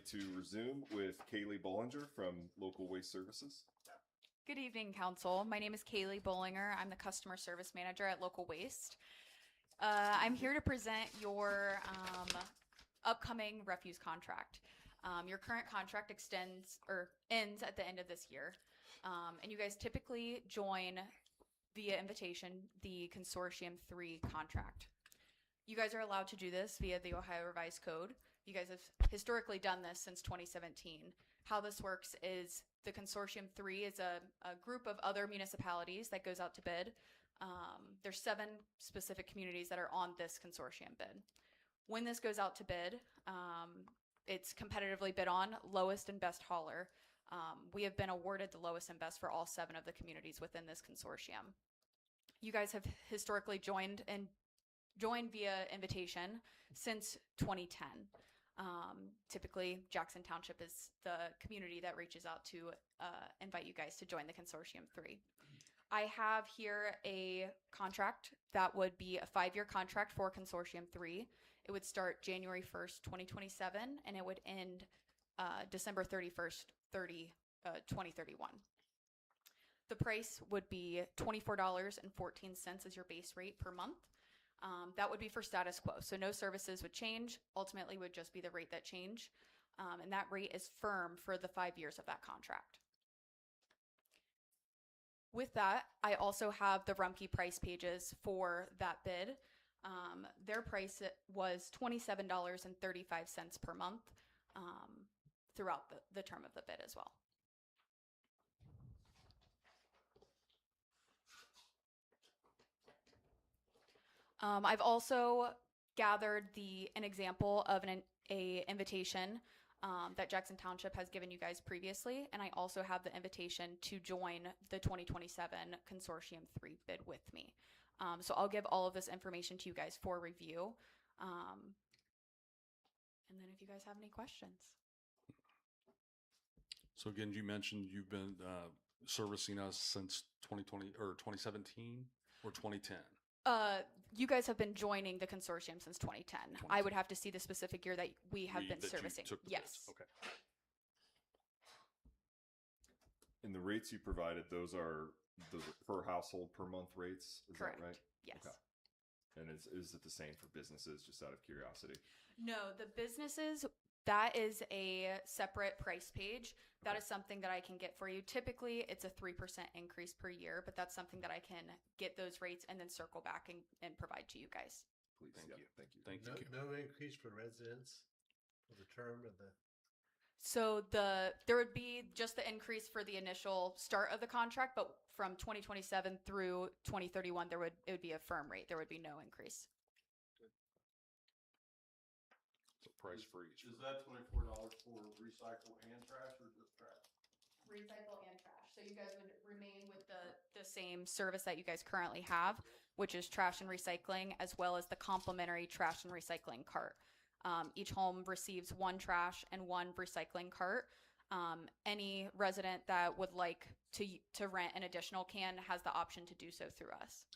ready to resume with Kaylee Bollinger from Local Waste Services. Good evening, Council. My name is Kaylee Bollinger. I'm the Customer Service Manager at Local Waste. I'm here to present your upcoming refuse contract. Your current contract ends at the end of this year, and you guys typically join via invitation the Consortium 3 contract. You guys are allowed to do this via the Ohio Revised Code. You guys have historically done this since 2017. How this works is the Consortium 3 is a group of other municipalities that goes out to bid. There's 7 specific communities that are on this consortium bid. When this goes out to bid, it's competitively bid on, lowest and best hauler. We have been awarded the lowest and best for all 7 of the communities within this consortium. You guys have historically joined via invitation since 2010. Typically, Jackson Township is the community that reaches out to invite you guys to join the Consortium 3. I have here a contract that would be a 5-year contract for Consortium 3. It would start January 1st, 2027, and it would end December 31st, 2031. The price would be $24.14 as your base rate per month. That would be for status quo, so no services would change. Ultimately, would just be the rate that change, and that rate is firm for the 5 years of that contract. With that, I also have the Rumpke price pages for that bid. Their price was $27.35 per month throughout the term of the bid as well. I've also gathered an example of an invitation that Jackson Township has given you guys previously, and I also have the invitation to join the 2027 Consortium 3 bid with me. So I'll give all of this information to you guys for review. And then if you guys have any questions. So again, you mentioned you've been servicing us since 2020 or 2017 or 2010. You guys have been joining the consortium since 2010. I would have to see the specific year that we have been servicing. Yes. Okay. And the rates you provided, those are the per household per month rates. Is Correct. that right? Yes. Okay. And is it the same for businesses, just out of curiosity? No, the businesses, that is a separate price page. That is something that I can get for you. Typically, it's a 3% increase per year, but that's something that I can get those rates and then circle back and provide to you guys. Please. Thank you. Thank you. Thank you. No increase for residents for the term of the. So there would be just the increase for the initial start of the contract, but from 2027 through 2031, it would be a firm rate. There would be no increase. So price for each. Is that $24 for recycle and trash, or just trash? Recycle and trash. So you guys would remain with the same service that you guys currently have, which is trash and recycling, as well as the complimentary trash and recycling cart. Each home receives 1 trash and 1 recycling cart. Any resident that would like to rent an additional can has the option to do so through us.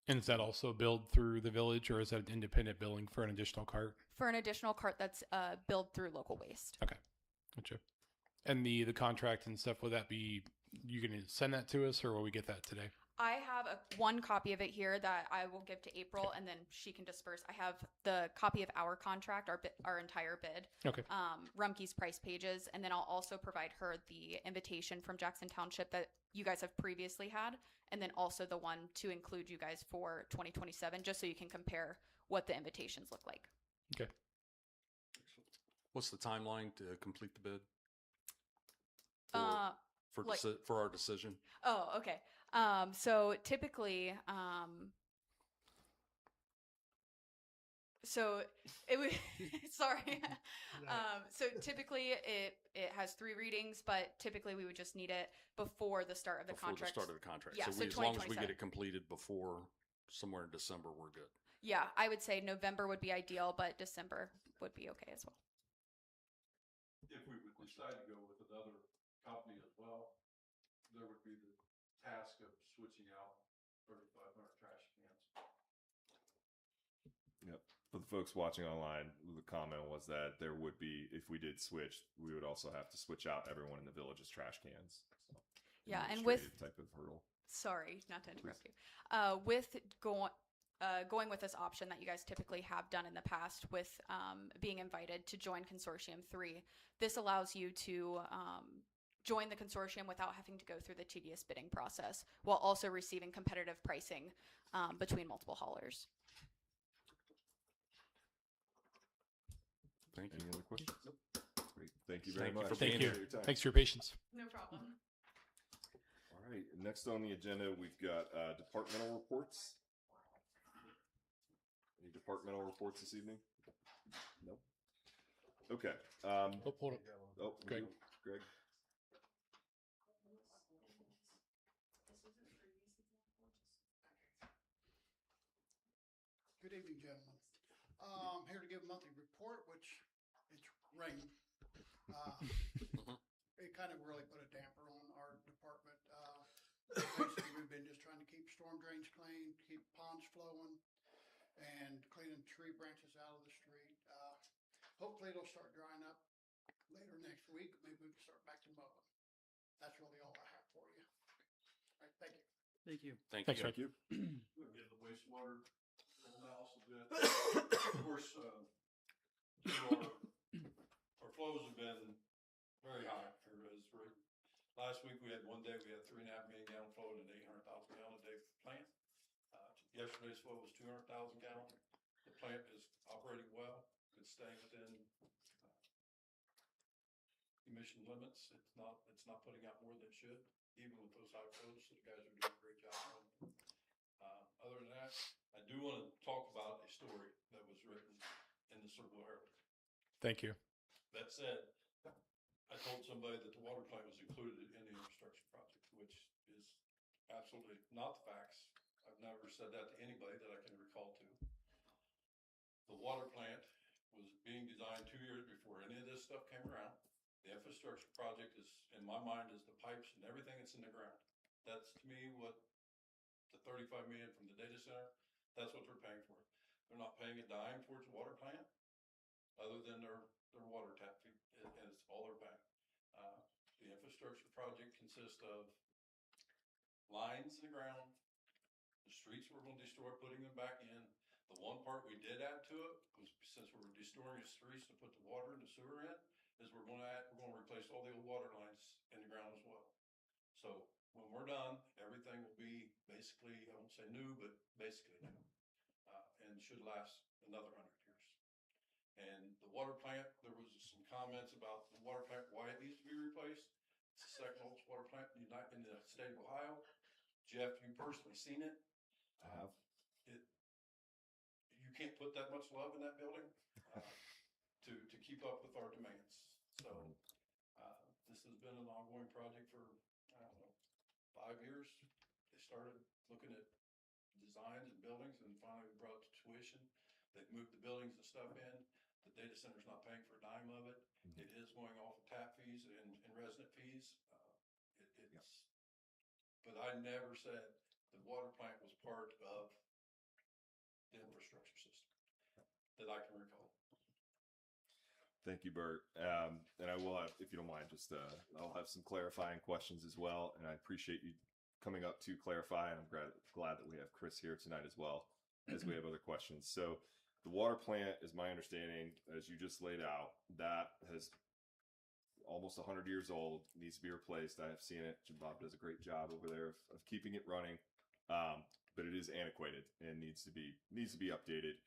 And is that also billed through the village, or is that independent billing for an additional cart? For an additional cart that's billed through Local Waste. Okay, gotcha. And the contract and stuff, will that be, you going to send that to us, or will we get that today? I have one copy of it here that I will give to April, and then she can disperse. I have the copy of our contract, our entire bid. Okay. Rumpke's price pages, and then I'll also provide her the invitation from Jackson Township that you guys have previously had, and then also the one to include you guys for 2027, just so you can compare what the invitations look like. Okay. What's the timeline to complete the bid? For our decision. Oh, okay. So typically, so it would, sorry. So typically it has 3 readings, but typically we would just need it before the start of the contract. Before the start of the contract. Yeah, so so as long as we get it completed before somewhere in December, we're good. Yeah, I would say November would be ideal, but December would be okay as well. If we would decide to go with another company as well, there would be the task of switching out 3,500 trash cans. Yep. For the folks watching online, the comment was that there would be, if we did switch, we would also have to switch out everyone in the village's trash cans. So, Yeah, and with administrative type of hurdle. sorry, not to interrupt you. With going with this option that you guys typically have done in the past, with being invited to join Consortium 3, this allows you to join the consortium without having to go through the tedious bidding process, while also receiving competitive pricing between multiple haulers. Thank you. Any other questions? Great. Thank you very Thank you much. for Thank being you. for your time. Thanks for your patience. No problem. All right. Next on the agenda, we've got departmental reports. Any departmental reports this evening? No. Okay. Oh, hold up. Oh, Greg. Greg. Good evening, gentlemen. Here to give a monthly report, which it's rain. It kind of really put a damper on our department. Basically, we've been just trying to keep storm drains clean, keep ponds flowing, and cleaning tree branches out of the street. Hopefully, it'll start drying up later next week. Maybe we can start back to mowing. That's really all I have for you. All right, thank you. Thank you. Thanks, Thank Greg. you. We'll get the wastewater house a bit. Of course, our flows have been very high. Last week we had one day we had 3.5 million gallon flow and an 800,000 gallon a day plant. Yesterday's flow was 200,000 gallons. The plant is operating well. It's staying within emission limits. It's not putting out more than it should, even with those high flows. So the guys are doing a great job on it. Other than that, I do want to talk about a story that was written in the Circle Herald. Thank you. That said, I told somebody that the water plant was included in the infrastructure project, which is absolutely not the facts. I've never said that to anybody that I can recall to. The water plant was being designed 2 years before any of this stuff came around. The infrastructure project is, in my mind, is the pipes and everything that's in the ground. That's to me what the 35 million from the data center, that's what they're paying for. They're not paying a dime towards the water plant other than their water tap fee, and it's all they're paying. The infrastructure project consists of lines in the ground, the streets we're going to destroy, putting them back in. The one part we did add to it was, since we're destroying the streets to put the water and the sewer in, is we're going to replace all the old water lines in the ground as well. So when we're done, everything will be basically, I won't say new, but basically new, and should last another 100 years. And the water plant, there was some comments about the water plant, why it needs to be replaced. It's the second oldest water plant in the state of Ohio. Jeff, you personally seen it. I have. You can't put that much love in that building to keep up with our demands. So this has been an ongoing project for, I don't know, 5 years. They started looking at designs and buildings, and finally we brought it to tuition. They've moved the buildings and stuff in. The data center's not paying for a dime of it. It is going off of tap fees and resident fees. But I never said the water plant was part of the infrastructure system that I can recall. Thank you, Bert. And I will have, if you don't mind, just I'll have some clarifying questions as well. And I appreciate you coming up to clarify. And I'm glad that we have Chris here tonight as well, as we have other questions. So the water plant, is my understanding, as you just laid out, that has almost 100 years old, needs to be replaced. I have seen it. Jim Bob does a great job over there of keeping it running. But it is antiquated and needs to be updated.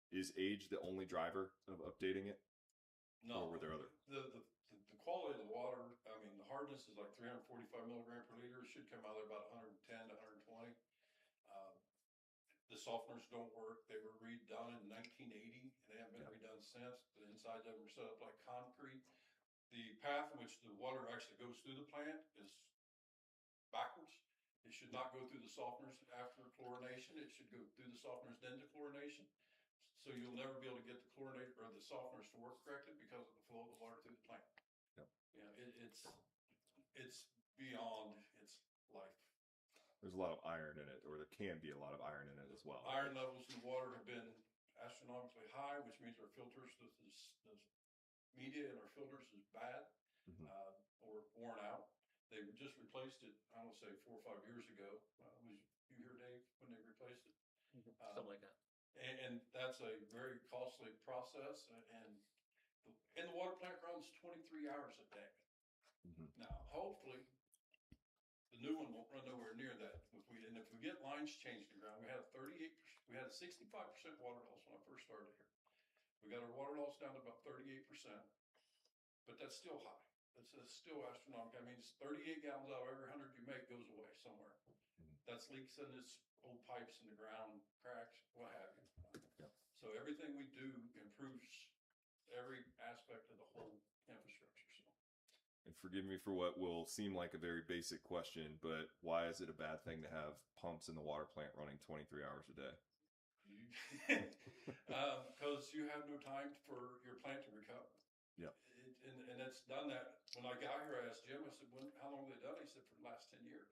Is age the only driver of updating it? No. Or were there other? The quality of the water, I mean, the hardness is like 345 milligram per liter. It should come out there about 110 to 120. The softeners don't work. They were redone in 1980, and they haven't been redone since. The insides of them are set up like concrete. The path in which the water actually goes through the plant is backwards. It should not go through the softeners after chlorination. It should go through the softeners then to chlorination. So you'll never be able to get the chlorinate or the softeners to work correctly because of the flow of the water through the plant. Yep. It's beyond its life. There's a lot of iron in it, or there can be a lot of iron in it as well. Iron levels in the water have been astronomically high, which means our filters, the media in our filters is bad, Mhm. or worn out. They just replaced it, I don't say 4 or 5 years ago. Was you here, Dave, when they replaced it? Something like that. And that's a very costly process, and the water plant runs 23 hours a day. Mhm. Now, hopefully, the new one won't run nowhere near that. If we get lines changed around, we had a 65% water loss when I first started here. We got our water loss down to about 38%, but that's still high. That's still astronomical. I mean, it's 38 gallons out of every 100 you make goes away somewhere. That's leaks in this old pipes in the ground, cracks, what have you. Yep. So everything we do improves every aspect of the whole infrastructure. So. And forgive me for what will seem like a very basic question, but why is it a bad thing to have pumps in the water plant running 23 hours a day? Because you have no time for your plant to recover. Yep. And it's done that. When I got here, I asked Jim, I said, how long have they done it? He said, for the last 10 years.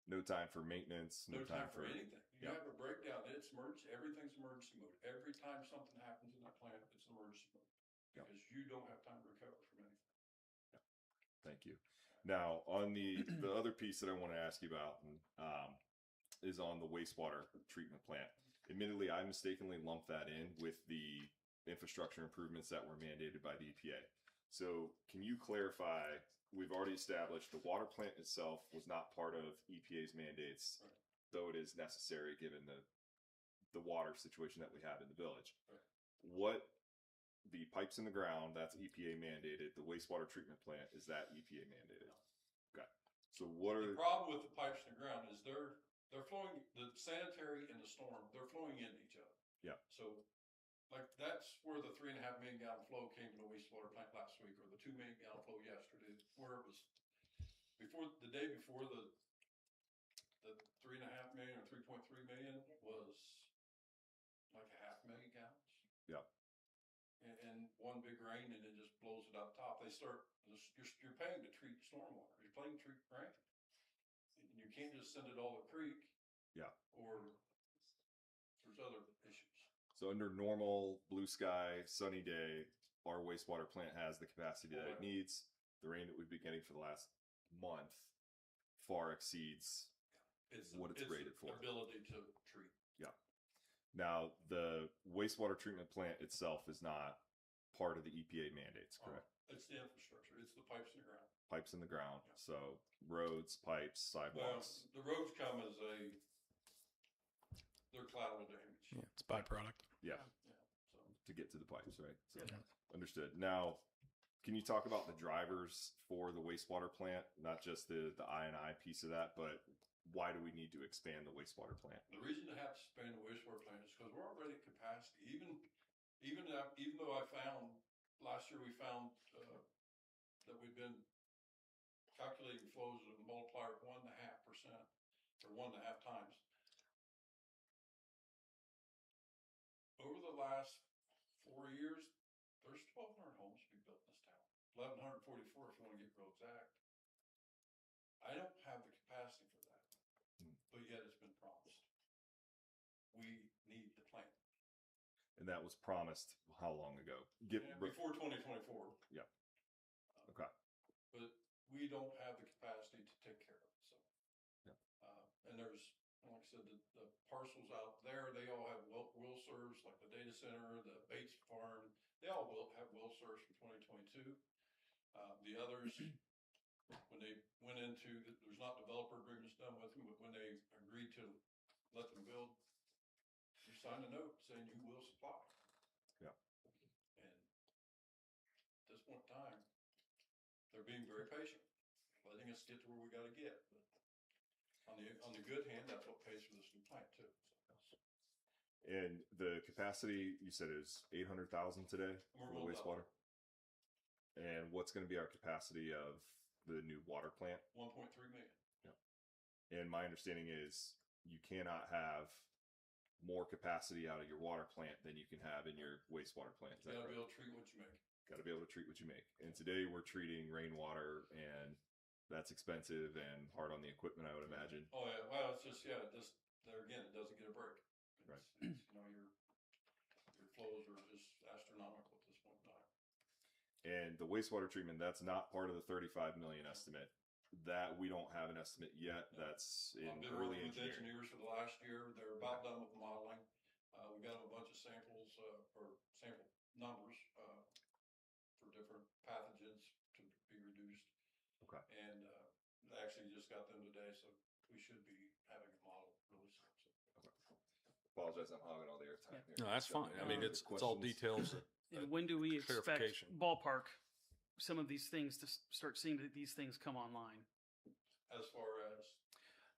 No time for maintenance, No time for for anything. You Yep. have a breakdown, it's emergency, everything's emergency mode. Every time something happens in that plant, it's emergency mode. Yep. Because you don't have time to recover from anything. Thank you. Now, on the other piece that I want to ask you about is on the wastewater treatment plant. Admittedly, I mistakenly lumped that in with the infrastructure improvements that were mandated by the EPA. So can you clarify, we've already established the water plant itself was not part of EPA's mandates, Right. though it is necessary given the water situation that we have in the village. Right. What the pipes in the ground, that's EPA mandated. The wastewater treatment plant, is that EPA mandated? Okay. So what are The problem with the pipes in the ground is they're flowing, the sanitary and the storm, they're flowing into each other. Yeah. So like that's where the 3.5 million gallon flow came from the wastewater plant last week, or the 2 million gallon flow yesterday, where it was the day before the 3.5 million or 3.3 million was like 500,000 gallons. Yeah. And one big rain and it just blows it up top. You're paying to treat stormwater. You're paying to treat rain. And you can't just send it all to creek. Yeah. Or there's other issues. So under normal blue sky, sunny day, our wastewater plant has the capacity that it needs. The rain that we've been getting for the last month far exceeds what it's rated for. Ability to treat. Yeah. Now, the wastewater treatment plant itself is not part of the EPA mandates, correct? It's the infrastructure. It's the pipes in the ground. Pipes in the ground. Yeah. So roads, pipes, Well, sidewalks. the roads come as they're collateral damage. Yeah, it's byproduct. Yeah. So. To get to the pipes, right? So Yeah. understood. Now, can you talk about the drivers for the wastewater plant? Not just the I&I piece of that, but why do we need to expand the wastewater plant? The reason to have to expand the wastewater plant is because we're already at capacity. Even though last year we found that we've been calculating flows at a multiplier of 1.5% or 1.5 times. Over the last 4 years, there's 1,200 homes to be built in this town. 1,144 if you want to get real exact. I don't have the capacity for that, but yet it's been promised. We need the plant. And that was promised how long ago? Before 2024. Yeah. Okay. But we don't have the capacity to take care of it. So, Yeah. And there's, like I said, the parcels out there, they all have will serves, like the data center, the Bates farm, they all will have will serves for 2022. The others, when they went into, there's not developer agreements done with them, but when they agreed to let them build, you sign a note saying you will supply. Yeah. And at this point in time, they're being very patient, letting us get to where we got to get. But on the good hand, that's what pays for this new plant too. So. And the capacity, you said is 800,000 today for the wastewater? And what's going to be our capacity of the new water plant? 1.3 million. Yeah. And my understanding is you cannot have more capacity out of your water plant than you can have in your wastewater plant. You gotta be able to treat what you make. Got to be able to treat what you make. And today we're treating rainwater, and that's expensive and hard on the equipment, I would imagine. Oh yeah, well, it's just there again, it doesn't get a break. Right. It's, flows are just astronomical at this point in time. And the wastewater treatment, that's not part of the 35 million estimate. That we don't have an estimate yet. That's in I've been early working with engineering. engineers for the last year. They're about done with the modeling. We got them a bunch of samples, or sample numbers, for different pathogens to be reduced. Okay. And, I actually just got them today, so we should be having a model really soon. Apologize, I'm hogging all the airtime here. No, that's fine. I mean, it's all Questions? details. And when do we expect Clarification. ballpark some of these things to start seeing that these things come online? As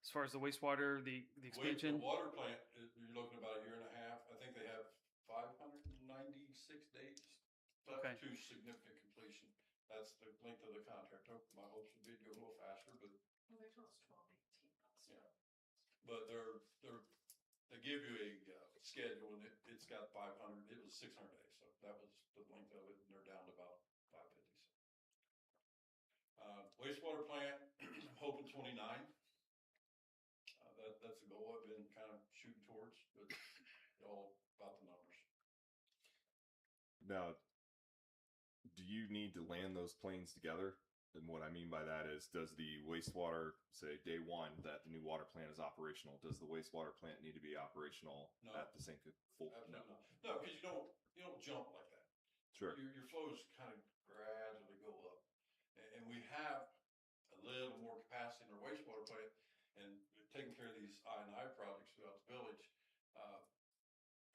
As far far as as the wastewater, the expansion? The water plant, you're looking about a year and a half. I think they have 596 days left Okay. to significant completion. That's the length of the contract. My hopes would be to go a little faster, but Well, they told us 12 to 18 months. yeah. But they give you a schedule, and it's got 500. It was 600 days, so that was the length of it, and they're down to about 550. Wastewater plant, I'm hoping 29. That's the goal I've been kind of shooting towards, but it's all about the numbers. Now, do you need to land those planes together? And what I mean by that is, does the wastewater, say day one, that the new water plant is operational, does the wastewater plant need to be operational No. at the same full? Absolutely not. No, because you don't jump like that. Sure. Your flows kind of gradually go up, and we have a little more capacity in our wastewater plant, and taking care of these I&I projects throughout the village.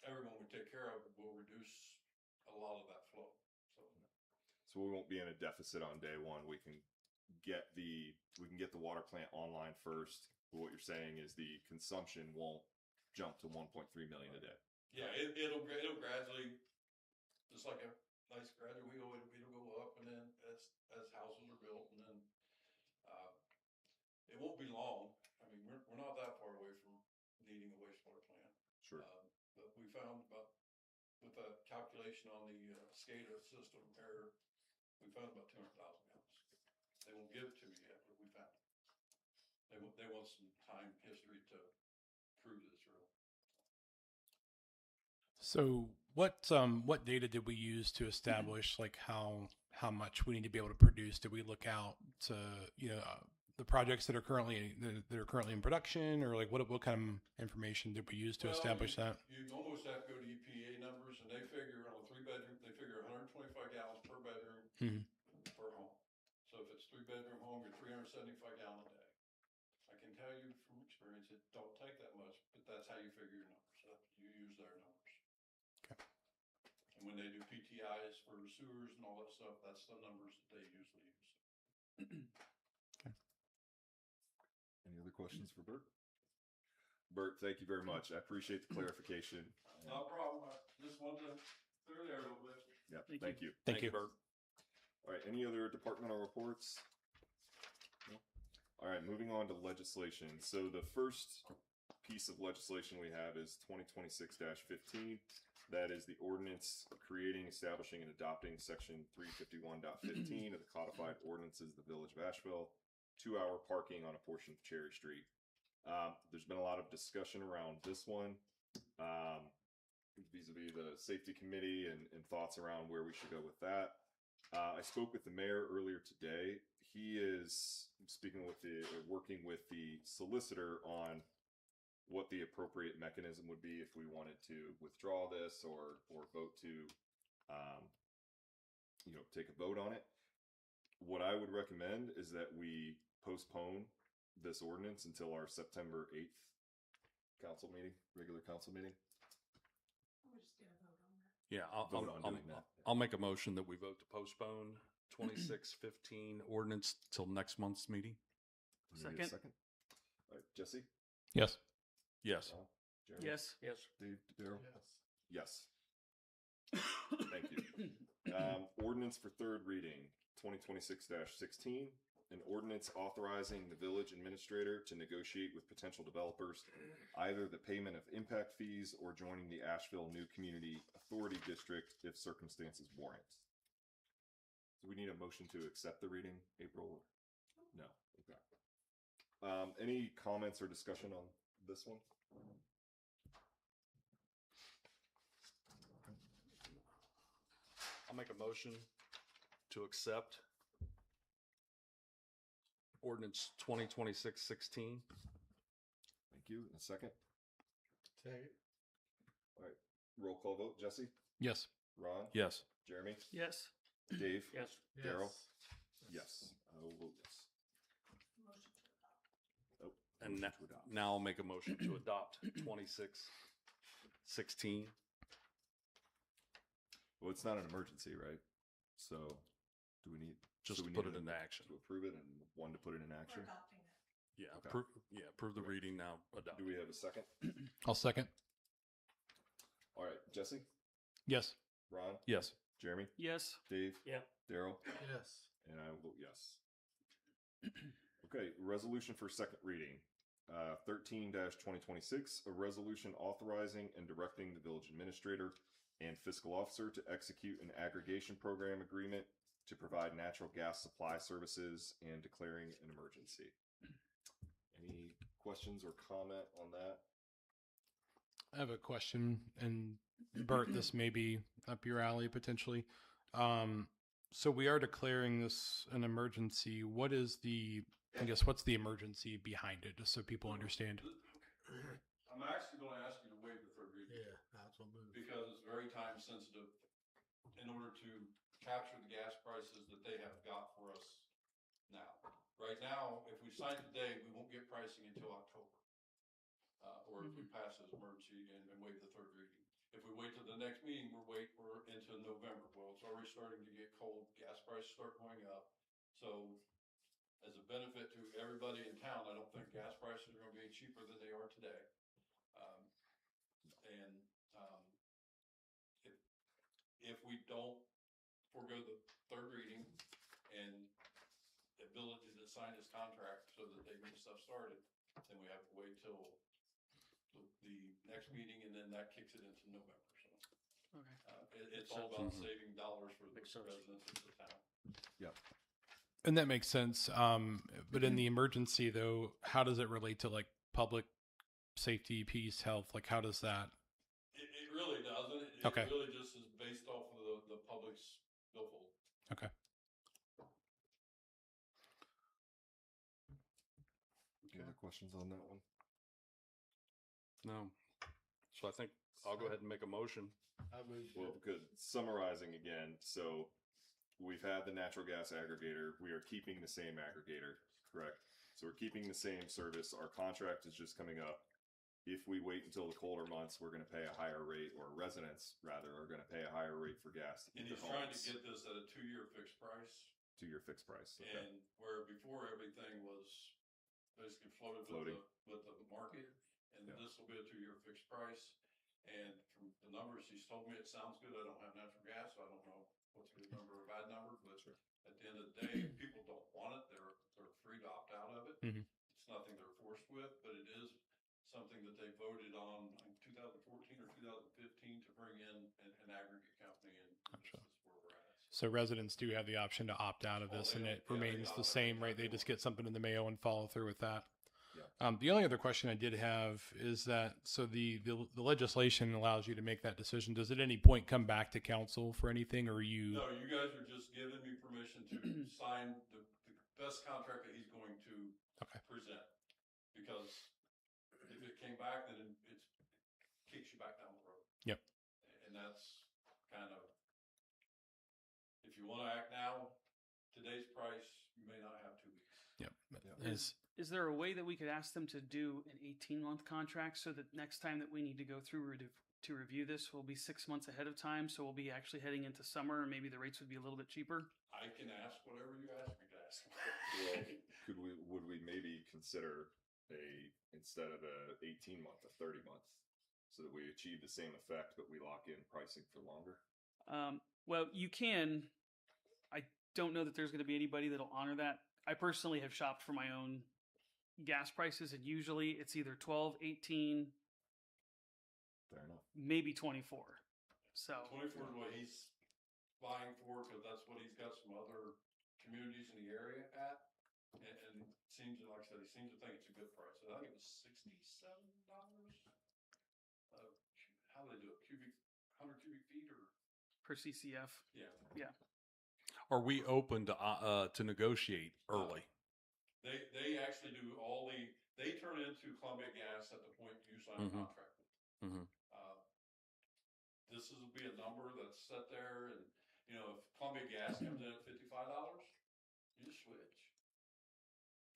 Everyone we take care of will reduce a lot of that flow. So we won't be in a deficit on day one. We can get the water plant online first. But what you're saying is the consumption won't jump to 1.3 million a day. Yeah, it'll gradually, just like a nice gradual wheel, it'll go up, and then as houses are built, and then it won't be long. I mean, we're not that far away from needing a wastewater plant. Sure. But we found with the calculation on the SCADA system error, we found about 200,000 gallons. They won't give it to me yet, but we found it. They want some time history to prove that it's real. So what data did we use to establish like how much we need to be able to produce? Did we look out to the projects that are currently in production, or like what kind of information did we use to establish that? You almost have to go to EPA numbers, and they figure on a 3-bedroom, they figure 125 gallons per bedroom per home. So if it's 3-bedroom home, you're 375 gallon a day. I can tell you from experience, it don't take that much, but that's how you figure your numbers. You use their numbers. Okay. And when they do PTIs for sewers and all that stuff, that's the numbers that they usually use. Any other questions for Bert? Bert, thank you very much. I appreciate the clarification. No problem. I just wanted to clear there a little bit. Yeah, Thank you. thank you. Thank you. Bert. All right, any other departmental reports? No? All right, moving on to legislation. So the first piece of legislation we have is 2026-15. That is the ordinance creating, establishing, and adopting section 351.15 of the codified ordinances of the Village of Asheville, 2-hour parking on a portion of Cherry Street. There's been a lot of discussion around this one, vis-a-vis the safety committee and thoughts around where we should go with that. I spoke with the mayor earlier today. He is working with the solicitor on what the appropriate mechanism would be if we wanted to withdraw this or vote to, take a vote on it. What I would recommend is that we postpone this ordinance until our September 8th regular council meeting. We'll just get a vote on that. Yeah, Vote on doing that. I'll make a motion that we vote to postpone 2615 ordinance till next month's meeting. Can we get a Second. All right, Jesse? Yes. Yes. Jeremy? Yes. Dave? Daryl? Yes. Yes. Thank you. Ordinance for third reading, 2026-16. An ordinance authorizing the village administrator to negotiate with potential developers either the payment of impact fees or joining the Asheville New Community Authority District if circumstances warrant. Do we need a motion to accept the reading, April? No. Okay. Any comments or discussion on this one? I'll make a motion to accept ordinance 2026-16. Thank you. And a second. Second. All right. Roll call vote. Jesse, Yes. Ron, Yes. Jeremy, Yes. Dave, Yes. Daryl. Yes. I will vote yes. Motion to adopt. Oh, And motion to adopt. now I'll make a motion to adopt 26-16. Well, it's not an emergency, right? So, do we need Just so to we put need it into action. to approve it and one to put it in We're action? adopting it. Yeah. Okay. Approve the reading now. Adopt. Do we have a second? I'll second. All right, Jesse, Yes. Ron, Yes. Jeremy, Yes. Dave, Yeah. Daryl, Yes. and I will vote yes. Okay, resolution for second reading. 13-2026, a resolution authorizing and directing the village administrator and fiscal officer to execute an aggregation program agreement to provide natural gas supply services and declaring an emergency. Any questions or comment on that? I have a question, and Bert, this may be up your alley potentially. So we are declaring this an emergency. What is what's the emergency behind it, just so people understand? I'm actually going to ask you to waive the third reading. Yeah, that's what moved. Because it's very time sensitive in order to capture the gas prices that they have got for us now. Right now, if we sign today, we won't get pricing until October. Or if we pass as emergency and waive the third reading. If we wait till the next meeting, we're into November. Well, it's already starting to get cold. Gas prices start going up. So as a benefit to everybody in town, I don't think gas prices are going to be any cheaper than they are today. If we don't forego the third reading and the ability to sign this contract so that they get the stuff started, then we have to wait till the next meeting, and then that kicks it into November. So Okay. it's all about Mhm. saving dollars for the Makes sense. residents of the town. And that makes sense. But in the emergency, though, how does it relate to like public safety, peace, health? Like, how does that? It really doesn't. It Okay. really just is based off of the public's billfold. Okay. Any other questions on that one? No. So I think I'll go ahead and make a motion. I moved. Well, good. Summarizing again, so we've had the natural gas aggregator. We are keeping the same aggregator, correct? So we're keeping the same service. Our contract is just coming up. If we wait until the colder months, we're going to pay a higher rate, or residents rather are going to pay a higher rate for gas to And heat he's their trying to homes. get this at a 2-year fixed price. 2-year fixed price. Okay. And where before everything was basically floated Floating. with the market, and Yeah. this will be a 2-year fixed price. And from the numbers he's told me, it sounds good. I don't have natural gas, so I don't know what's a good number or a bad number. But Sure. at the end of the day, if people don't want it, they're free to opt out of it. Mhm. It's nothing they're forced with, but it is something that they voted on in 2014 or 2015 to bring in an aggregate company, and Gotcha. this is where we're at. So residents do have the option to opt out of Oh, this, they and don't- it yeah, they remains opt the out same, anytime right? They they just want. get something in the mail and follow through with that. Yeah. The only other question I did have is that so the legislation allows you to make that decision. Does at any point come back to council for anything, or you? No, you guys are just giving me permission to sign the best contract that he's going to Okay. present. Because if it came back, then it kicks you back down the road. Yep. And that's kind of, if you want to act now, today's price, you may not have 2 weeks. Yep. Is there a way that we could ask them to do an 18-month contract so that next time that we need to go through to review this, we'll be 6 months ahead of time, so we'll be actually heading into summer, and maybe the rates would be a little bit cheaper? I can ask whatever you ask me to ask. Well, would we maybe consider instead of a 18-month, a 30-month, so that we achieve the same effect, but we lock in pricing for longer? Well, you can. I don't know that there's going to be anybody that'll honor that. I personally have shopped for my own gas prices, and usually it's either 12, 18, Fair enough. maybe 24. So 24 is what he's buying for, because that's what he's got some other communities in the area at. And it seems, like I said, he seems to think it's a good price. I think it was $67. How do they do it? 100 cubic feet or per CCF. Yeah. Are we open to negotiate early? They actually do they turn into Columbia Gas at the point you sign a contract. Mhm. This will be a number that's set there, and if Columbia Gas comes in at $55, you just switch.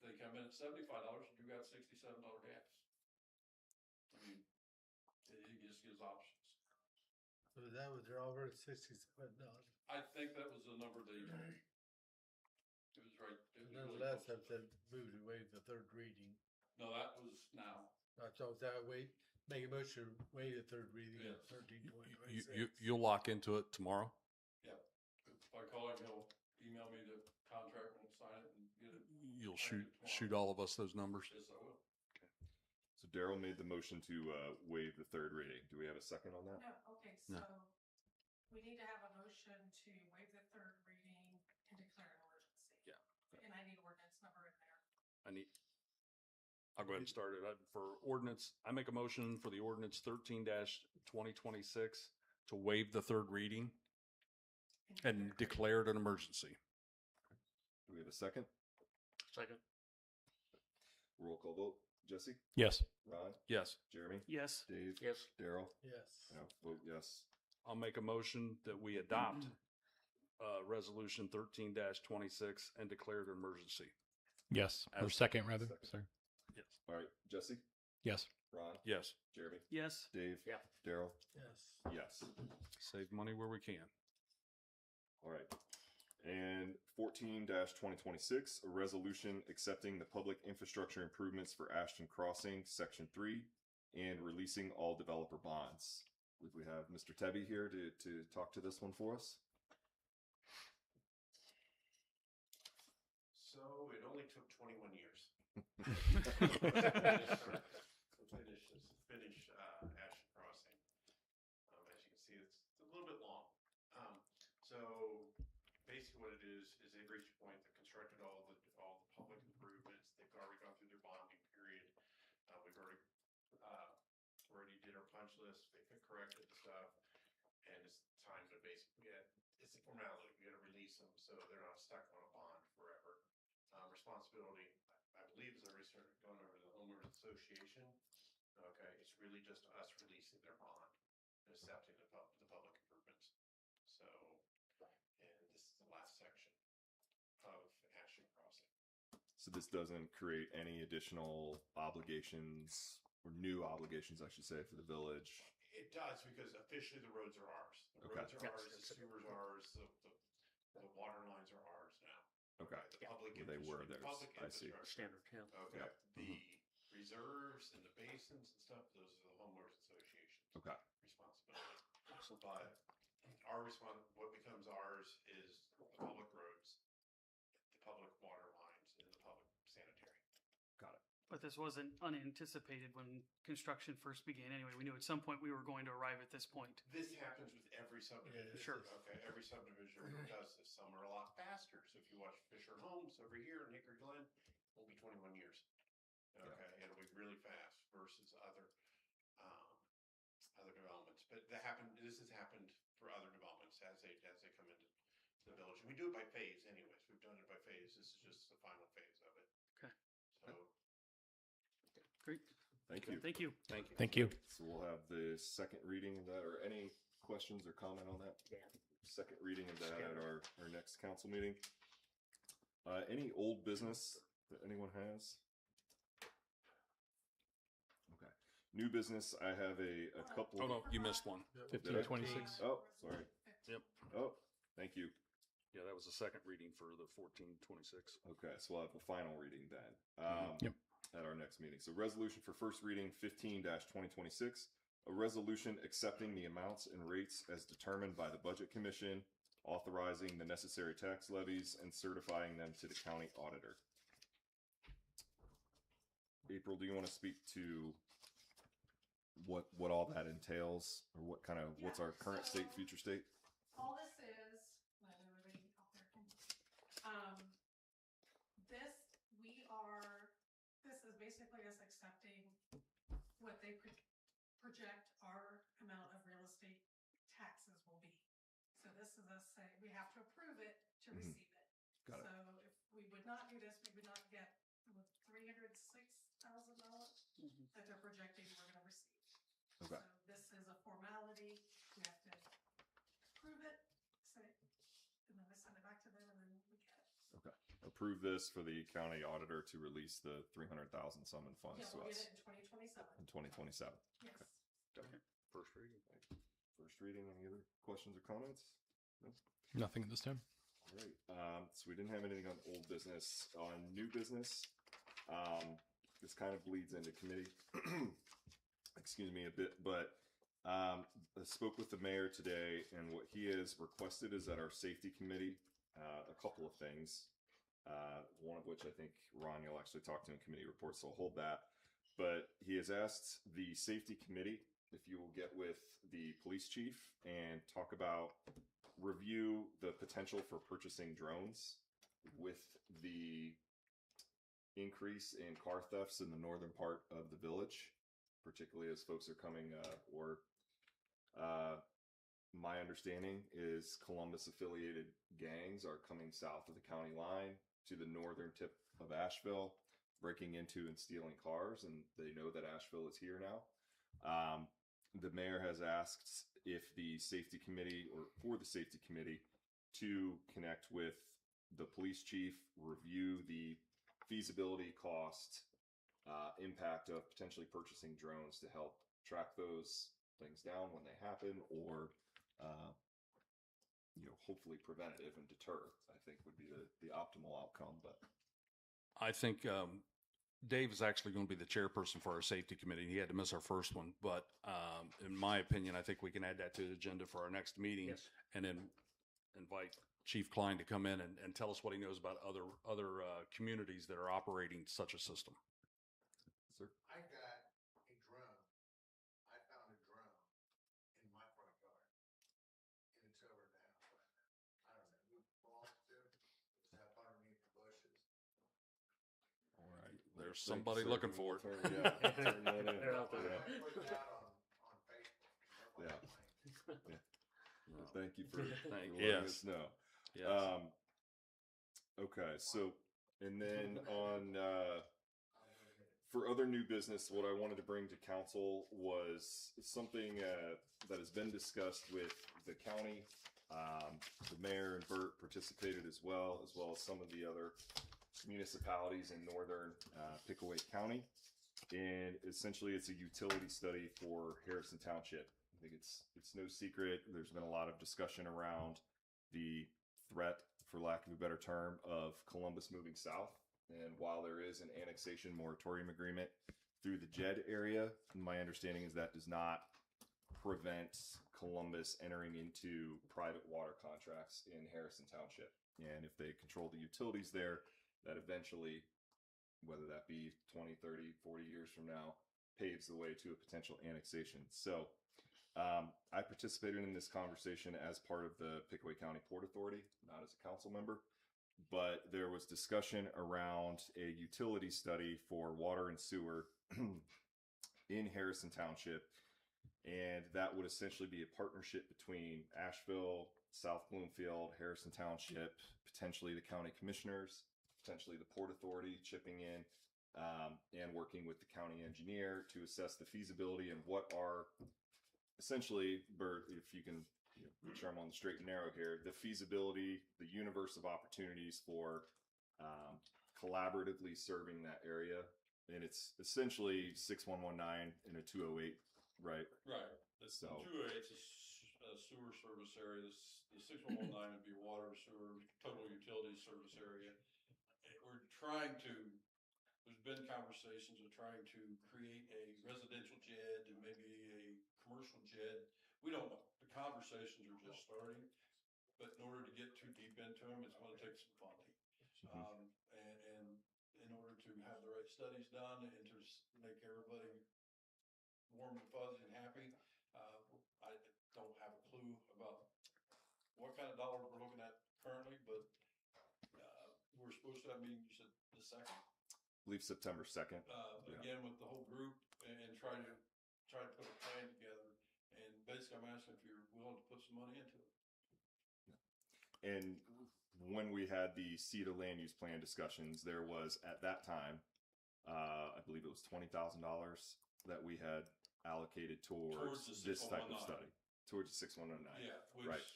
If they come in at $75, you got $67 gas. I mean, it just gives options. So that was, they're already $67. I think that was the number they told. It was right. It was really Nonetheless, close. I've said move to waive the third reading. No, that was now. I thought that make a motion to waive the third reading of Yes. 13/20/26. You'll lock into it tomorrow? Yep. If I call him, he'll email me the contract, we'll sign it and get it. You'll signed shoot tomorrow. all of us those numbers? Yes, I will. So Daryl made the motion to waive the third reading. Do we have a second on that? No, okay, No. so we need to have a motion to waive the third reading and declare an emergency. Yeah. And I need ordinance number in there. I'll go ahead and start it. For ordinance, I make a motion for the ordinance 13-2026 to waive the third reading and declare it an emergency. Do we have a second? Second. Roll call vote. Jesse? Yes. Ron? Yes. Jeremy? Yes. Dave? Yes. Daryl? Yes. And I'll vote yes. I'll make a motion that we adopt resolution 13-26 and declare it an emergency. Yes. Or As- second, rather. Second. Sorry. Yes. All right, Jesse? Yes. Ron? Yes. Jeremy? Yes. Dave? Yeah. Daryl? Yes. Yes. Save money where we can. All right. And 14-2026, a resolution accepting the public infrastructure improvements for Ashton Crossing, Section 3, and releasing all developer bonds. We have Mr. Tebby here to talk to this one for us. So it only took 21 years. Finish Ashton Crossing. As you can see, it's a little bit long. So basically, what it is they've reached a point that constructed all the public improvements. They've already gone through their bonding period. We've already did our punch list. They corrected the stuff, and it's time to basically it's a formality. We got to release them so they're not stuck on a bond forever. Responsibility, I believe, is already started going over to the homeowners association. Okay, it's really just us releasing their bond and accepting the public improvements. So, and this is the last section of Ashton Crossing. So this doesn't create any additional obligations or new obligations, I should say, for the village. It does, because officially the roads are ours. The Okay. roads are ours, the sewers are ours, the water lines are ours now. Okay. The public Well, they were infrastructure- theirs. public I see. infrastructure. Standard, yeah. Okay, Yep. the reserves and the basins and stuff, those are the homeowners association's Okay. responsibility. But what becomes ours is the public roads, the public water lines, and the public sanitary. Got it. But this wasn't unanticipated when construction first began anyway. We knew at some point we were going to arrive at this point. This happens with every subdivision. Yeah, Sure. Okay, every subdivision does this. Some are a lot faster. So if you watch Fisher Homes over here in Hickory Glen, it'll be 21 years. Okay, it'll be really fast versus other developments. But this has happened for other developments as they come into the village. And we do it by phase anyways. We've done it by phase. This is just the final phase of it. Okay. So Great. Thank you. Thank you. Thank you. Thank you. So we'll have the second reading of that, or any questions or comment on that? Yeah. Second reading of that at our next council meeting. Any old business that anyone has? Okay. New business, I have a couple. Oh, no, you missed one. 1526. Oh, sorry. Yep. Oh, thank you. Yeah, that was the second reading for the 1426. Okay, so we'll have the final reading then. Yep. At our next meeting. So resolution for first reading 15-2026, a resolution accepting the amounts and rates as determined by the Budget Commission, authorizing the necessary tax levies and certifying them to the county auditor. April, do you want to speak to what all that entails, or what's our current state, future state? All this is, let everybody out there can, this is basically us accepting what they project our amount of real estate taxes will be. So this is us saying we have to approve it to Mhm. receive it. Got it. So if we would not do this, we would not get the $306,000 that they're projecting we're gonna receive. Okay. So this is a formality. We have to approve it, say, and then we send it back to them and then we get it. Okay. Approve this for the county auditor to release the 300,000 sum in funds Yeah, to we'll us get it in 2027. in 2027. Yes. First reading. First reading. Any other questions or comments? Nothing at this time. All right. So we didn't have anything on old business. On new business, this kind of bleeds into committee. Excuse me a bit, but I spoke with the mayor today, and what he has requested is that our safety committee, a couple of things. One of which I think Ron, you'll actually talk to in committee reports, so I'll hold that. But he has asked the safety committee if you will get with the police chief and talk about review the potential for purchasing drones with the increase in car thefts in the northern part of the village, particularly as folks are coming, my understanding is Columbus affiliated gangs are coming south of the county line to the northern tip of Asheville, breaking into and stealing cars, and they know that Asheville is here now. The mayor has asked if the safety committee, or for the safety committee, to connect with the police chief, review the feasibility cost, impact of potentially purchasing drones to help track those things down when they happen, or hopefully preventative and deter, I think would be the optimal outcome. But I think Dave is actually going to be the chairperson for our safety committee. He had to miss our first one, but in my opinion, I think we can add that to the agenda for our next meeting, and then invite Chief Klein to come in and tell us what he knows about other communities that are operating such a system. sir, I got a drum. I found a drum in my front yard, and it's over at the house right now. I don't know who it belongs to. It's up underneath the bushes. All right, there's Thank you, somebody sir. looking for it. Turn that in. They're out there. Yeah. I put it out on Facebook. and Yeah. nobody claims. Well, thank you for letting Yes. us know. Yes. Okay, so and then on for other new business, what I wanted to bring to council was something that has been discussed with the county. The mayor and Bert participated as well as some of the other municipalities in northern Pickaway County. And essentially, it's a utility study for Harrison Township. I think it's no secret. There's been a lot of discussion around the threat, for lack of a better term, of Columbus moving south. And while there is an annexation moratorium agreement through the JED area, my understanding is that does not prevent Columbus entering into private water contracts in Harrison Township. And if they control the utilities there, that eventually, whether that be 20, 30, 40 years from now, paves the way to a potential annexation. So I participated in this conversation as part of the Pickaway County Port Authority, not as a council member, but there was discussion around a utility study for water and sewer in Harrison Township. And that would essentially be a partnership between Asheville, South Bloomfield, Harrison Township, potentially the county commissioners, potentially the Port Authority chipping in, and working with the county engineer to assess the feasibility and what are essentially, Bert, if you can make sure I'm on the straight and narrow here, the feasibility, the universe of opportunities for collaboratively serving that area. And it's essentially 6119 and a 208, right? Right. The So- 208 is a sewer service area. The 6119 would be water, sewer, total utility service area. We're trying to, there's been conversations of trying to create a residential JED and maybe a commercial JED. We don't know. The conversations are just starting. But in order to get too deep into them, it's going to take some funding. And in order to have the right studies done and to make everybody warm and fuzzy and happy, I don't have a clue about what kind of dollars we're looking at currently, but we're supposed to have a meeting, you said the second? I believe September 2nd. Yeah. Again, with the whole group and try to put a plan together. And basically, I'm asking if you're willing to put some money into it. And when we had the CETA land use plan discussions, there was at that time, I believe it was $20,000 that we had allocated towards the this type of 6119. study, towards the 6109. Yeah, which Right.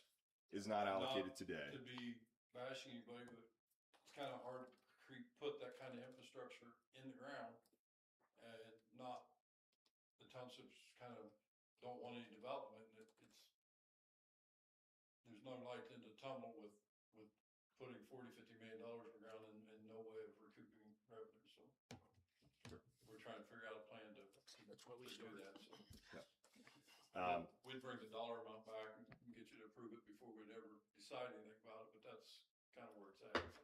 Is not allocated not today. to be bashing anybody, but it's kind of hard to put that kind of infrastructure in the ground and not, the townships kind of don't want any development, and there's no light in the tunnel with putting $40-50 million in the ground and no way of recouping revenue, so we're trying to figure out a plan to do that, so. We'd bring the dollar amount back and get you to approve it before we'd ever decide anything about it, but that's kind of where it's at, so.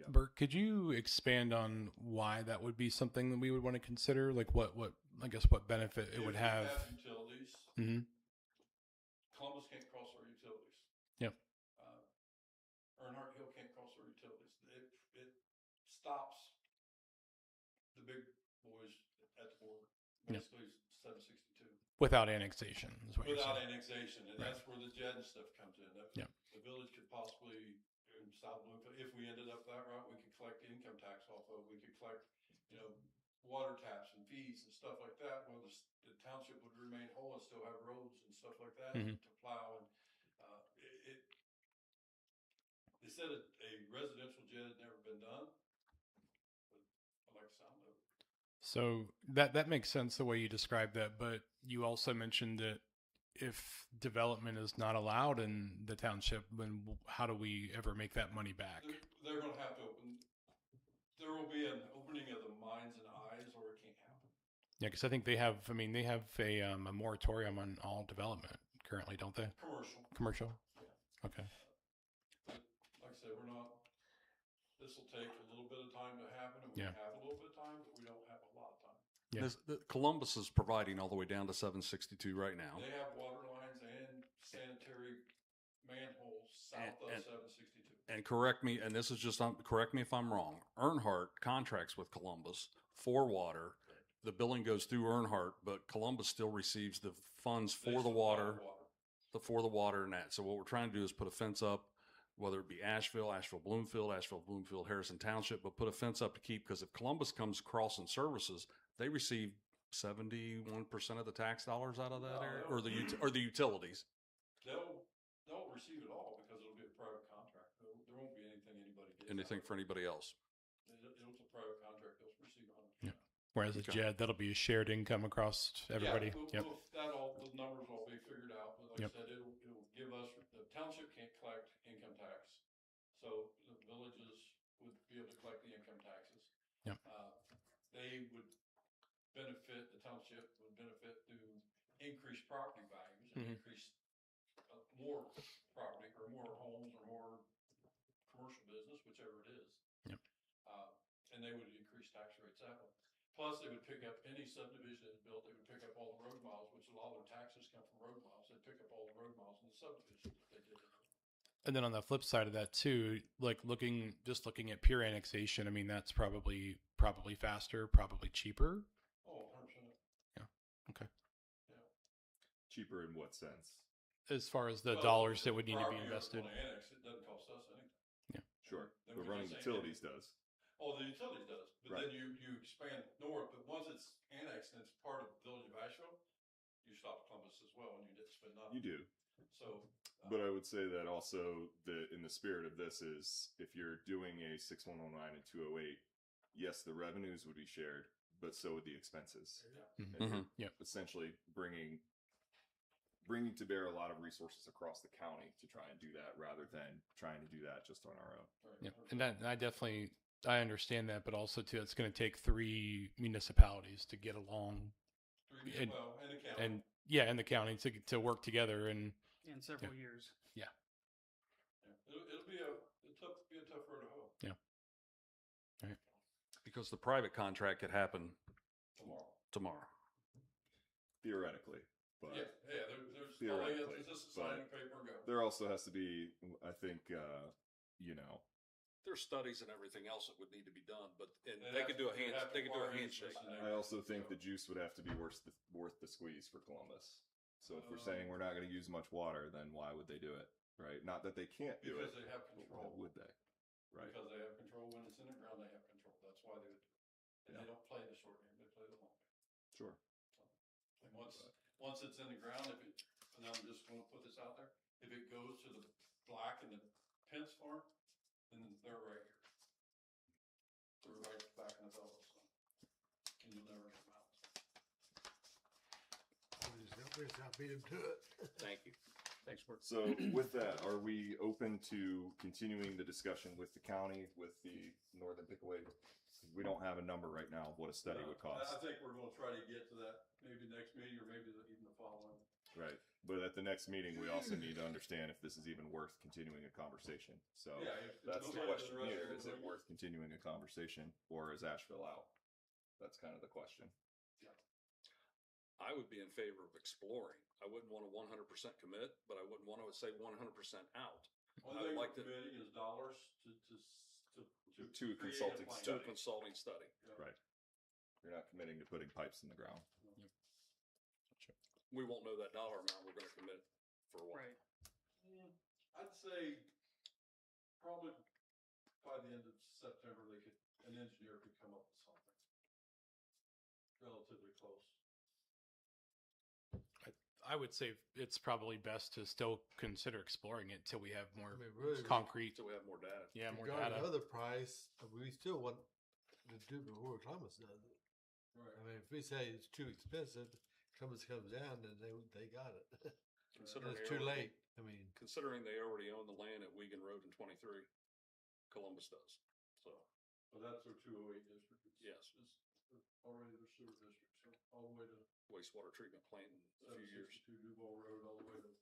Yeah. Bert, could you expand on why that would be something that we would want to consider? Like what I guess what benefit it would If we have? utilities. Mm-hmm. Columbus can't cross our utilities. Yep. Earnhardt Hill can't cross our utilities. It stops the big boys at the border. Basically, 762. Without annexation, is what you're Without saying. annexation, and Right. that's where the JED and stuff comes in. Yep. The village could possibly, in South Bloomfield, if we ended up that route, we could collect the income tax off of. We could collect, water taps and fees and stuff like that. Well, the township would remain whole and still have roads and stuff like that Mhm. to plow. And they said a residential JED had never been done, but I like the sound of it. So that makes sense the way you described that, but you also mentioned that if development is not allowed in the township, then how do we ever make that money back? They're going to have to open. There will be an opening of the minds and eyes, or it can't happen. Yeah, because I think they have a moratorium on all development currently, don't they? Commercial. Commercial? Okay. But like I said, this will take a little bit of time to happen, and we Yeah. have a little bit of time, but we don't have a lot of time. Yeah. Columbus is providing all the way down to 762 right now. They have water lines and sanitary manholes south of 762. And correct me, and this is just correct me if I'm wrong. Earnhardt contracts with Columbus for water. The billing goes through Earnhardt, but Columbus still receives the funds They for the supply water, for the water and that. So what we're trying to do is put a fence up, whether it be Asheville, Bloomfield, Harrison Township, but put a fence up to keep, because if Columbus comes crossing services, they receive 71% of the tax dollars out of that No, area, no. or the utilities. They'll receive it all because it'll be a private contract. There won't be anything anybody gets. Anything for anybody else. It's a private contract. They'll receive 100%. Whereas a JED, that'll be a shared income across everybody. Yeah, Yep. the numbers will be figured out, but like I said, it'll give us, the township can't collect income tax, so the villages would be able to collect the income taxes. Yep. They would benefit, the township would benefit through increased property values and increased more property or more homes or more commercial business, whichever it is. Yep. And they would increase tax rates that way. Plus, they would pick up any subdivision that's built. They would pick up all the road miles, which a lot of their taxes come from road miles. They'd pick up all the road miles in the subdivisions that they did. And then on the flip side of that too, like looking at pure annexation, I mean, that's probably faster, probably cheaper. Oh, 100%. Yeah. Okay. Yeah. Cheaper in what sense? As far as the Well, dollars that if would need to be property owners invested. wanna annex, it doesn't cost us anything. Sure. Then But we running just say utilities does. Oh, the utilities does, but Right. then you expand north, but once it's annexed and it's part of the village of Asheville, you stop Columbus as well and you didn't spend nothing. You do. So. But I would say that also in the spirit of this is if you're doing a 6109 and 208, yes, the revenues would be shared, but so would the expenses. Yeah. And Mhm. you're essentially bringing to bear a lot of resources across the county to try and do that rather than trying to do that just on our own. Right. Yeah. And that I understand that, but also too, it's going to take 3 municipalities to get along And the county. and the county to work together and In several years. Yeah. It'll be a tough road to hoe. Because the private contract could happen tomorrow. Theoretically. But Yeah, there's all they have theoretically, is just a sign but of paper and go. there also has to be, I think, There's studies and everything else that would need to be done, but They'd have to acquire handshake. interest in I also everything, think so. the juice would have to be worth the squeeze for Columbus. So if we're saying we're not going to use much water, then why would they do it? right? Not that they can't do Because it. they have but control. Would they? Right. Because they have control when it's in the ground, they have control. That's why they would do it. And they Yeah. don't play the short game, they play the long game. Sure. And once it's in the ground, and I'm just gonna put this out there, if it goes to the black and the Pence farm, then they're right here. They're right back in the bellows, so, and you'll never get them out. We just gotta beat him to it. Thank you. Thanks, Bert. So with that, are we open to continuing the discussion with the county, with the Northern Pickaway? We don't have a number right now of what a study would cost. I think we're gonna try to get to that maybe next meeting or maybe even the following. Right. But at the next meeting, we also need to understand if this is even worth continuing a conversation. So Yeah, if that's the nobody's question interested, here. Is it we'll- worth continuing a conversation, or is Asheville out? That's kind of the question. I would be in favor of exploring. I wouldn't want to 100% commit, but I wouldn't want to say 100% out. One I thing would we're like to- committing is dollars to To a create consulting plan. To a study. consulting study. Yeah. Right. You're not committing to putting pipes in the ground. We won't know that dollar amount we're going to commit for a while. Right. I'd say probably by the end of September, an engineer could come up with something relatively close. I would say it's probably best to still consider exploring it till we have more I mean, really, concrete. So we have more data. Yeah, more regarding data. the other price, we still want to do before Thomas does it. Right. I mean, if we say it's too expensive, Thomas comes down, then they got it. Considering It's they too already- late. I mean, Considering they already own the land at Wiegand Road and 23, Columbus does. So, But that's their 208 district. Yes. It's already their sewer district, so all the way to wastewater treatment plant in a few years. 762 Duval Road, all the way to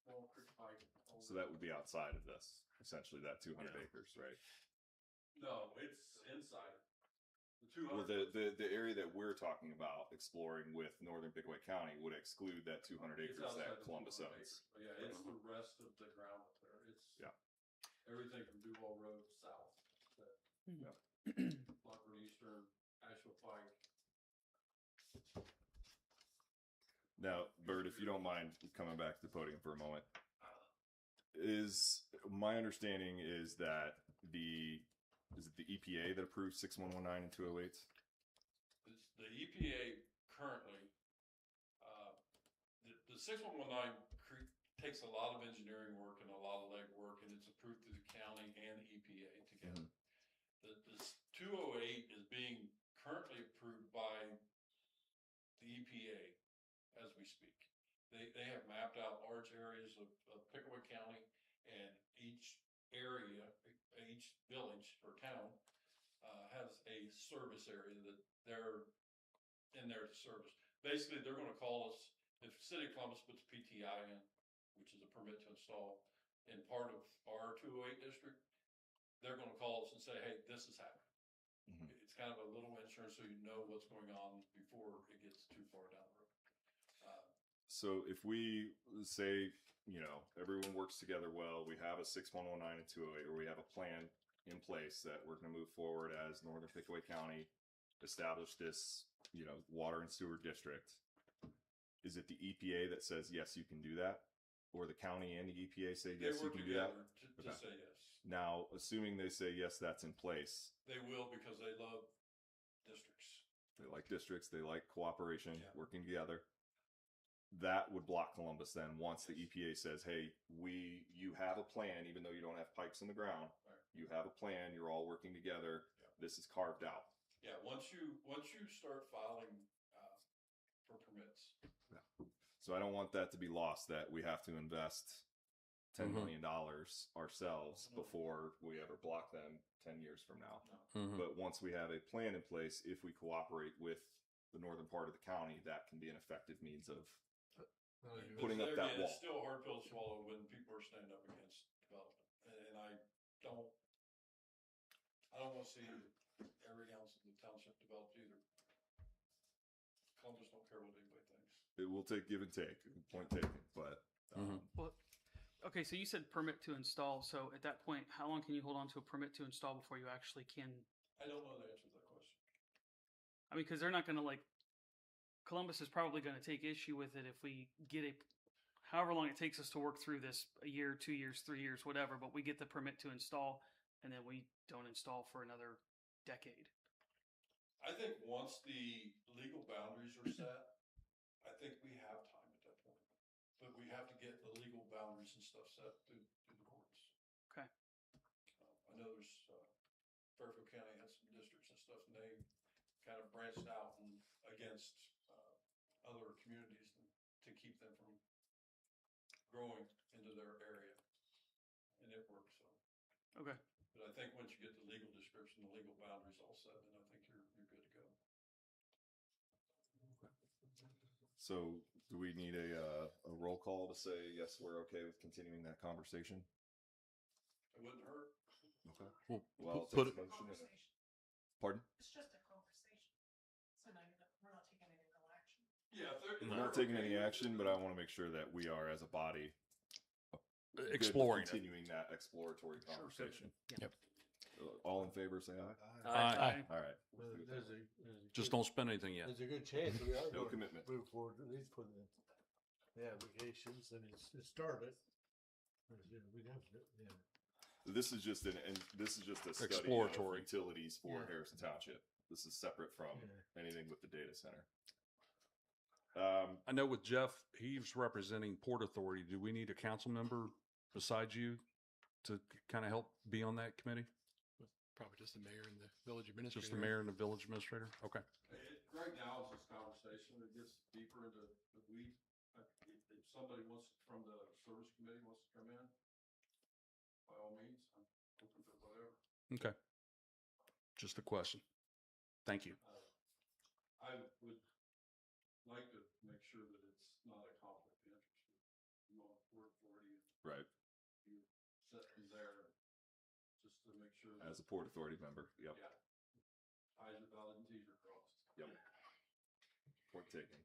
Walnut Creek Pike. all the So way that to- would be outside of this, essentially that 200 Yeah. acres, right? No, it's inside. The Well, 200. the area that we're talking about exploring with Northern Pickaway County would exclude that 200 It's acres outside that the Columbus 200 owns. acres. But yeah, it's the rest of the ground up there. It's Yeah. everything from Duval Road south. That Yeah. Lockwood Eastern, Asheville Pike. Now, Bert, if you don't mind coming back to the podium for a moment, is my understanding is that is it the EPA that approved 6119 and 208s? The EPA currently, the 6119 takes a lot of engineering work and a lot of legwork, and it's approved through the county and the EPA together. This 208 is being currently approved by the EPA as we speak. They have mapped out large areas of Pickaway County, and each area, each village or town has a service area that they're in there to service. Basically, they're going to call us, if City of Columbus puts PTI in, which is a permit to install, in part of our 208 district, they're going to call us and say, hey, this is happening. Mhm. It's kind of a little insurance so you know what's going on before it gets too far down the road. So if we say, everyone works together well, we have a 6119 and 208, or we have a plan in place that we're going to move forward as Northern Pickaway County, establish this, water and sewer district. Is it the EPA that says, yes, you can do that? Or the county and the EPA say, They yes, you work can do that? together to Okay. say yes. Now, assuming they say, yes, that's in place, They will because they love districts. they like districts, they like cooperation, Yeah. working together. That would block Columbus then once the EPA says, hey, you have a plan, even though you don't have pipes in the ground, Right. you have a plan, you're all working together, Yeah. this is carved out. Yeah, once you start filing for permits, So I don't want that to be lost, that we have to invest $10 Mhm. million ourselves Mhm. before we ever block them 10 years from now. no. But once we have a plan in place, if we cooperate with the northern part of the county, that can be an effective means of putting up But that there again, wall. It's still a hard pill to swallow when people are standing up against development, and I don't want to see every ounce of the township developed either. Columbus don't care what anybody thinks. It will take give and take, point taken, but Well, okay, so you said permit to install. So at that point, how long can you hold on to a permit to install before you actually can? I don't know the answer to that question. I mean, because they're not going to Columbus is probably going to take issue with it if we get a however long it takes us to work through this, a year, 2 years, 3 years, whatever, but we get the permit to install and then we don't install for another decade. I think once the legal boundaries are set, I think we have time at that point. But we have to get the legal boundaries and stuff set through the courts. Okay. I know there's, Fairfield County has some districts and stuff, and they kind of branched out and against, other communities to keep them from growing into their area. And it works, so. Okay. But I think once you get the legal description, the legal boundaries all set, then I think you're good to go. So do we need a roll call to say, yes, we're okay with continuing that conversation? It wouldn't hurt. Okay. Well, Well, put take it, a motion. Conversation. Pardon? It's just a conversation. So no, we're not taking any real action. Yeah, if We're not taking any action, but I want to make sure that we are, as a body, good with exploring it. continuing that exploratory conversation. Yep. All in favor, say aye. Aye. All right. Just don't spend anything yet. There's a good chance we are No going to commitment. move forward, at least for the applications, and it started. We have to, yeah. This is just this is just a study Exploratory. of utilities for Yeah. Harrison Township. This is separate from Yeah. anything with the data center. I know with Jeff, he's representing Port Authority. Do we need a council member besides you to kind of help be on that committee? Probably just the mayor and the village administrator. Just the mayor and the village administrator? Okay. Right now, it's just conversation. It gets deeper into the weeds. If somebody wants, from the service committee wants to come in, by all means, I'm open to whatever. Okay. Just a question. Thank you. I would like to make sure that it's not a conflict of interest. You want Port Authority, Right. you set me there, just to make sure. As a Port Authority member. Yep. Yeah. I's are dotted and T's are crossed. Yep. Point taken.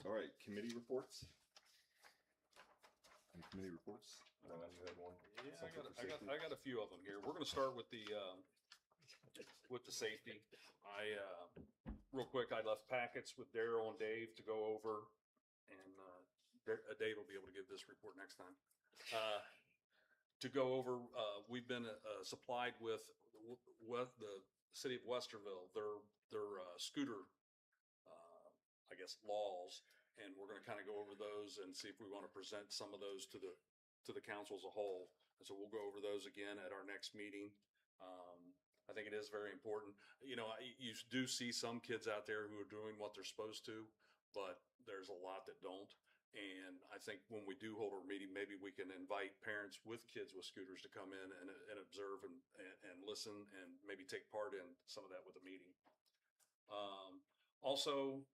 All right. Committee reports. Any committee reports? Ron, you had one. Yeah, Something for safety? I got a few of them here. We're going to start with the safety. Real quick, I left packets with Daryl and Dave to go over, and Dave will be able to give this report next time. To go over, we've been supplied with the city of Westerville, their scooter, I guess, laws, and we're going to kind of go over those and see if we want to present some of those to the council as a whole. And so we'll go over those again at our next meeting. I think it is very important. You know, you do see some kids out there who are doing what they're supposed to, but there's a lot that don't. And I think when we do hold our meeting, maybe we can invite parents with kids with scooters to come in and observe and listen and maybe take part in some of that with the meeting. Also,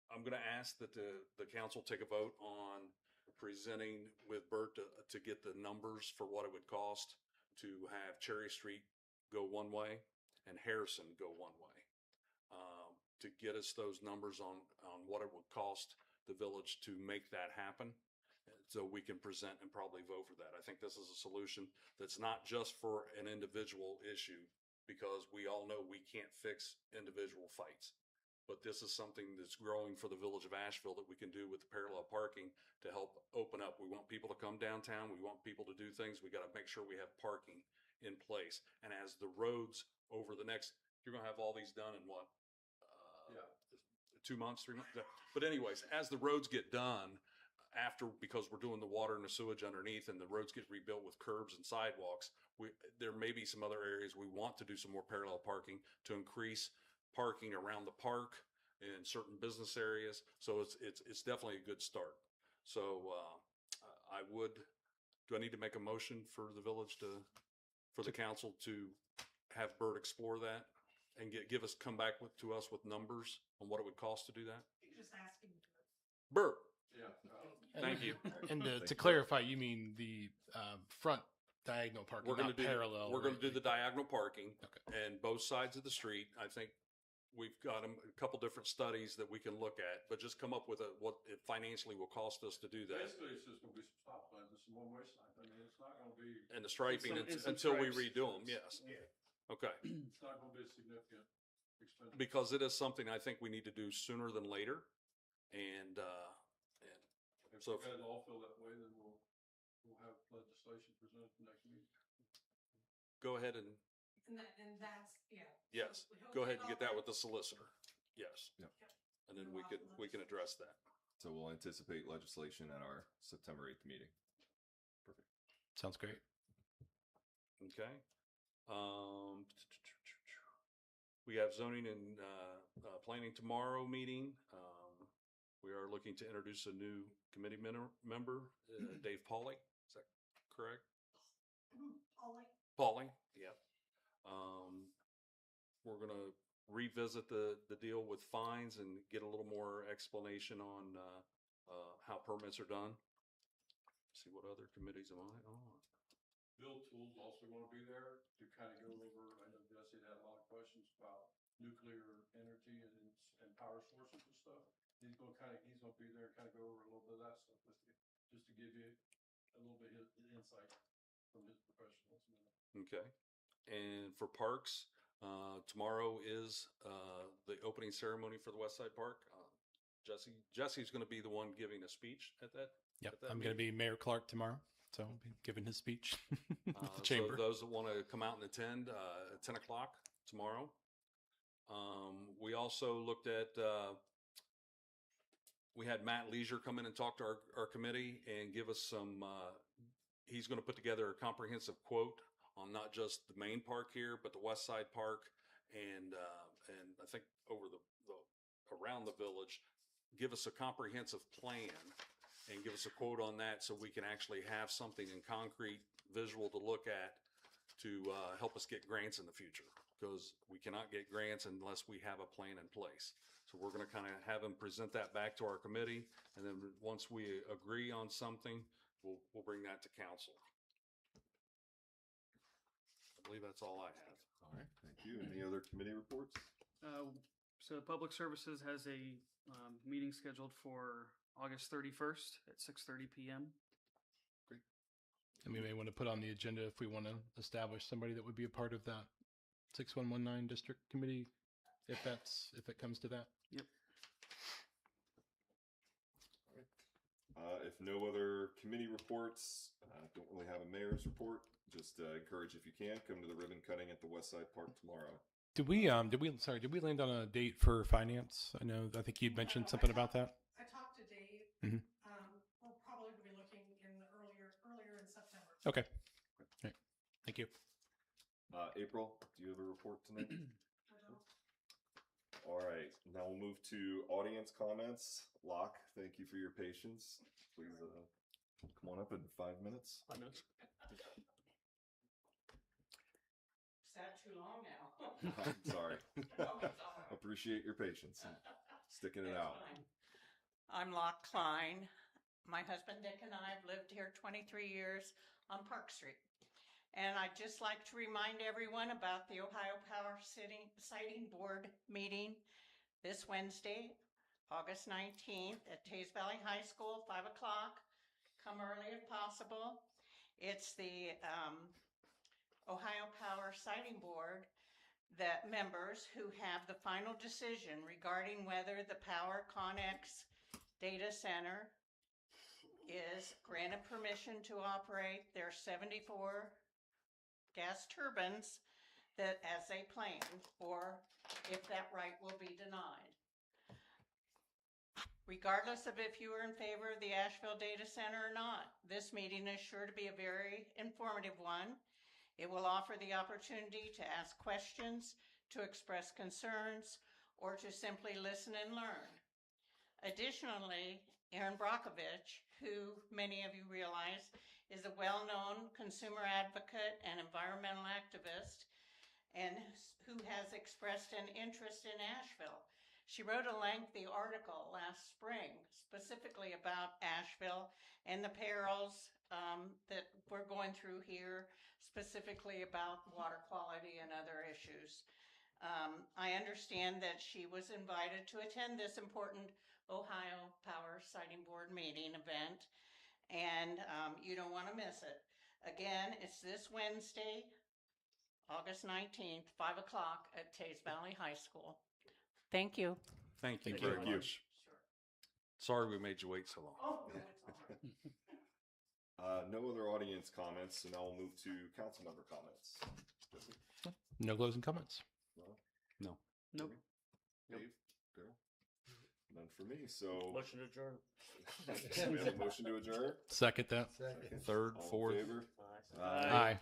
I'm going to ask that the council take a vote on presenting with Bert to get the numbers for what it would cost to have Cherry Street go one way and Harrison go one way, to get us those numbers on what it would cost the village to make that happen, so we can present and probably vote for that. I think this is a solution that's not just for an individual issue, because we all know we can't fix individual fights. But this is something that's growing for the village of Asheville that we can do with the parallel parking to help open up. We want people to come downtown. We want people to do things. We got to make sure we have parking in place. And as the roads over the next, you're going to have all these done in what? 2 months, 3 months? But anyways, as the roads get done, because we're doing the water and the sewage underneath and the roads get rebuilt with curbs and sidewalks, there may be some other areas we want to do some more parallel parking to increase parking around the park in certain business areas. So it's definitely a good start. So do I need to make a motion for the village for the council to have Bert explore that and come back to us with numbers on what it would cost to do that? You're just asking to do it. Bert, Yeah. thank you. And Thank to you. clarify, you mean the front diagonal parking, We're going to not do parallel. We're going to right? do the diagonal parking Okay. and both sides of the street. I think we've got a couple different studies that we can look at, but just come up with what it financially will cost us to do that. Basically, it's just gonna be some stop signs and some one-way signs. I mean, it's not gonna be, And the striping And some until we stripes. redo them. Yes. Okay. it's not gonna be a significant expense. Because it is something I think we need to do sooner than later. And If So you guys all feel that way, then we'll have legislation presented for next meeting. go ahead and, And that's, yeah. yes, So we hope go ahead you and get all that right. with the solicitor. Yes. Yep. And then we can address that. So we'll anticipate legislation at our September 8th meeting. Perfect. Sounds great. Okay. We have zoning and planning tomorrow meeting. We are looking to introduce a new committee member, Dave Pauly. Is that correct? Ollie. Pauly, yeah. We're gonna revisit the deal with fines and get a little more explanation on how permits are done. See what other committees am I on? Bill Tool's also going to be there to kind of go over, I know Jesse had a lot of questions about nuclear energy and power sources and stuff. He's going to be there and kind of go over a little bit of that stuff with you, just to give you a little bit of insight from his professionals. Okay. And for parks, tomorrow is the opening ceremony for the West Side Park. Jesse's going to be the one giving a speech at that. Yep. at that I'm going to meeting. be Mayor Clark tomorrow. So I'll be giving his speech at the So chamber. those that want to come out and attend at 10 o'clock tomorrow. We also looked at, we had Matt Leisure come in and talk to our committee and give us some, he's going to put together a comprehensive quote on not just the main park here, but the West Side Park and I think over the around the village, give us a comprehensive plan and give us a quote on that so we can actually have something in concrete visual to look at to help us get grants in the future, because we cannot get grants unless we have a plan in place. So we're going to kind of have him present that back to our committee, and then once we agree on something, we'll bring that to council. I believe that's all I have. All right. Thank you. Any other committee reports? So Public Services has a meeting scheduled for August 31st at 6:30 p.m. And we may want to put on the agenda if we want to establish somebody that would be a part of that 6119 district committee, if it comes to that. Yep. If no other committee reports, don't really have a mayor's report. Just encourage, if you can, come to the ribbon cutting at the West Side Park tomorrow. Did we land on a date for finance? I think you'd mentioned something about that. I talked to Dave. Mhm. We'll probably be looking in earlier in September. Okay. All right. Thank you. April, do you have a report tonight? I don't- All right. Now we'll move to audience comments. Locke, thank you for your patience. Please come on up in 5 minutes. 5 minutes. Sat too long now. I'm sorry. Oh, it's all right. Appreciate your patience and sticking it That's out. fine. I'm Locke Klein. My husband Dick and I have lived here 23 years on Park Street. And I'd just like to remind everyone about the Ohio Power Siting Board meeting this Wednesday, August 19th at Tays Valley High School, 5 o'clock. Come early if possible. It's the Ohio Power Siting Board that members who have the final decision regarding whether the Power Connex data center is granted permission to operate their 74 gas turbines that as they planned, or if that right will be denied. Regardless of if you are in favor of the Asheville data center or not, this meeting is sure to be a very informative one. It will offer the opportunity to ask questions, to express concerns, or to simply listen and learn. Additionally, Aaron Brockovich, who many of you realize is a well-known consumer advocate and environmental activist, and who has expressed an interest in Asheville. She wrote a lengthy article last spring specifically about Asheville and the perils that we're going through here, specifically about water quality and other issues. I understand that she was invited to attend this important Ohio Power Siting Board meeting event, and you don't want to miss it. Again, it's this Wednesday, August 19th, 5 o'clock at Tays Valley High School. Thank you. Thank you Thank you. very Thank you. much. Sorry we made you wait so long. Oh, no, it's all right. No other audience comments, and I'll move to council member comments. No closing comments. Well, No. Nope. Dave, Daryl? None for me. So Motion to adjourn. we have a motion to adjourn. Second that. Second. Third, All in fourth. favor? Aye. Aye.